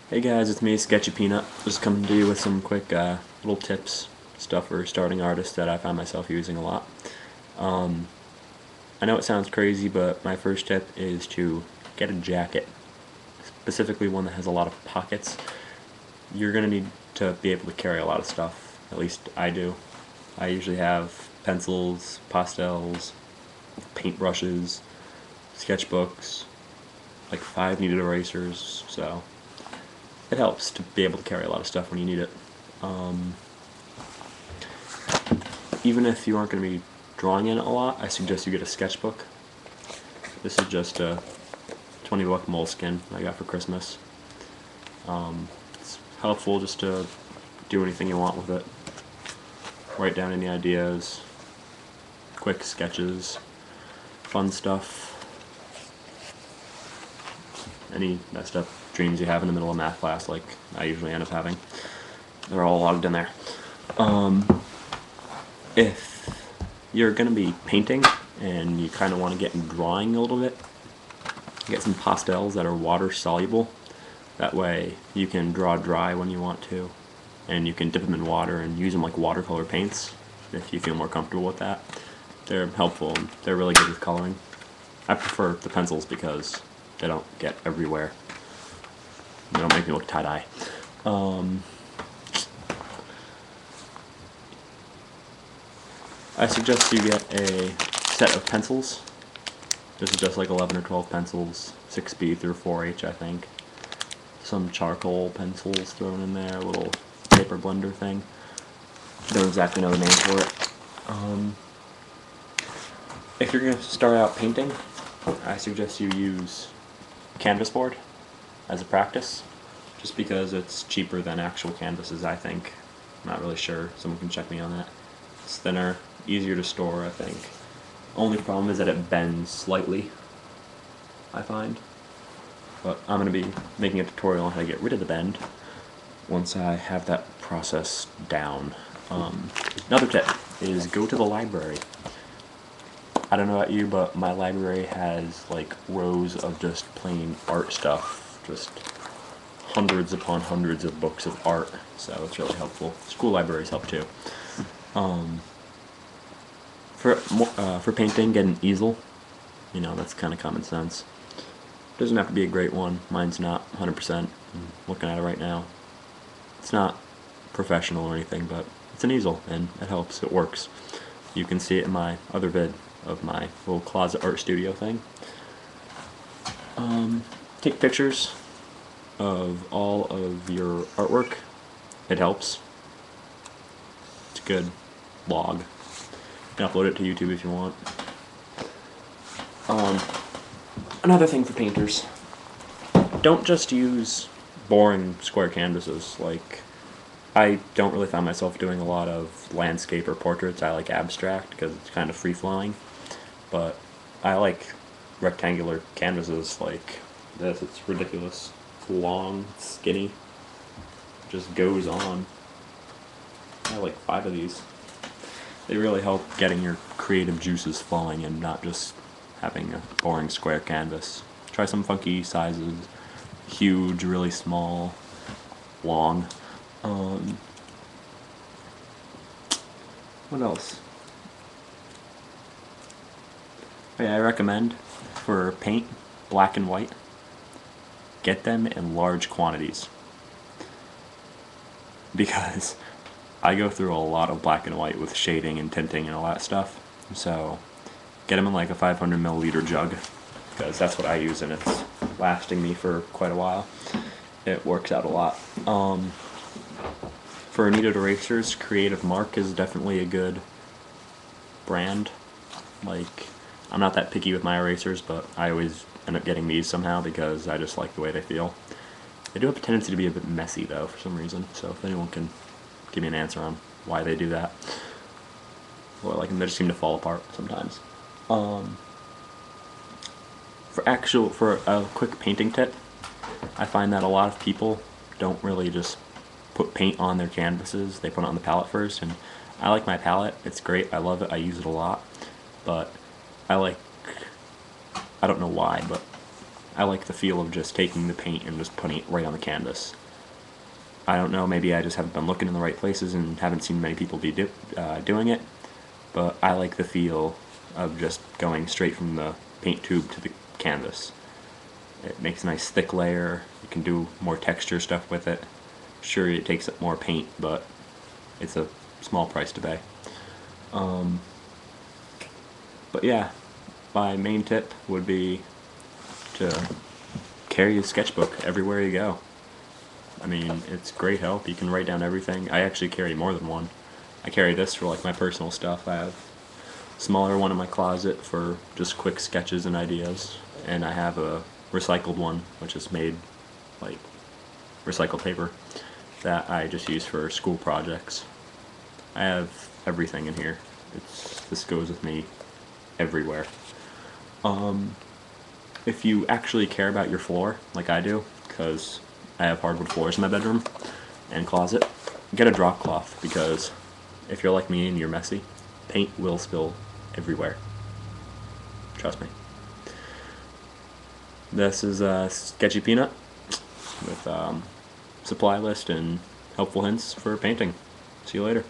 Hey guys, it's me, SketchyPeenut. Just coming to you with some quick little tips, stuff for starting artists that I find myself using a lot. I know it sounds crazy, but my first tip is to get a jacket, specifically one that has a lot of pockets. You're going to need to be able to carry a lot of stuff, at least I do. I usually have pencils, pastels, paintbrushes, sketchbooks, like 5 kneaded erasers, so it helps to be able to carry a lot of stuff when you need it. Even if you aren't going to be drawing in it a lot, I suggest you get a sketchbook. This is just a 20-buck moleskin I got for Christmas. It's helpful just to do anything you want with it. Write down any ideas, quick sketches, fun stuff, any messed up dreams you have in the middle of math class like I usually end up having. They're all logged in there. If you're going to be painting and you kind of want to get in drawing a little bit, get some pastels that are water soluble. That way you can draw dry when you want to, and you can dip them in water and use them like watercolor paints if you feel more comfortable with that. They're helpful and they're really good with coloring. I prefer the pencils because they don't get everywhere. They don't make me look tie-dye. I suggest you get a set of pencils. This is just like 11 or 12 pencils, 6B through 4H I think. Some charcoal pencils thrown in there, a little paper blender thing. Don't exactly know the name for it. If you're going to start out painting, I suggest you use canvas board as a practice, just because it's cheaper than actual canvases, I think. I'm not really sure, someone can check me on that. It's thinner, easier to store, I think. Only problem is that it bends slightly, I find. But I'm going to be making a tutorial on how to get rid of the bend once I have that process down. Another tip is go to the library. I don't know about you, but my library has like rows of just plain art stuff, just hundreds upon hundreds of books of art, so it's really helpful. School libraries help too. For painting, get an easel. You know, that's kind of common sense. Doesn't have to be a great one. Mine's not 100%. I'm looking at it right now. It's not professional or anything, but it's an easel, and it helps. It works. You can see it in my other vid of my little closet art studio thing. Take pictures of all of your artwork. It helps. It's a good log. You can upload it to YouTube if you want. Another thing for painters, don't just use boring square canvases. Like, I don't really find myself doing a lot of landscape or portraits. I like abstract because it's kind of free-flowing, but I like rectangular canvases like this. It's ridiculous. It's long, it's skinny, it just goes on. I have like 5 of these. They really help getting your creative juices flowing and not just having a boring square canvas. Try some funky sizes, huge, really small, long. What else? I recommend for paint, black and white, get them in large quantities. Because I go through a lot of black and white with shading and tinting and all that stuff. So get them in like a 500 milliliter jug, because that's what I use and it's lasting me for quite a while. It works out a lot. For kneaded erasers, Creative Mark is definitely a good brand. Like, I'm not that picky with my erasers, but I always end up getting these somehow because I just like the way they feel. They do have a tendency to be a bit messy though for some reason, so if anyone can give me an answer on why they do that. Or like they just seem to fall apart sometimes. For a quick painting tip, I find that a lot of people don't really just put paint on their canvases. They put it on the palette first, and I like my palette. It's great. I love it. I use it a lot. But I don't know why, but I like the feel of just taking the paint and just putting it right on the canvas. I don't know, maybe I just haven't been looking in the right places and haven't seen many people be doing it, but I like the feel of just going straight from the paint tube to the canvas. It makes a nice thick layer, you can do more texture stuff with it. Sure, it takes up more paint, but it's a small price to pay. But yeah, my main tip would be to carry a sketchbook everywhere you go. I mean, it's great help. You can write down everything. I actually carry more than one. I carry this for like my personal stuff. I have a smaller one in my closet for just quick sketches and ideas, and I have a recycled one, which is made like recycled paper, that I just use for school projects. I have everything in here. This goes with me everywhere. If you actually care about your floor, like I do, because I have hardwood floors in my bedroom and closet, get a drop cloth, because if you're like me and you're messy, paint will spill everywhere. Trust me. This is SketchyPeenut with supply list and helpful hints for painting. See you later.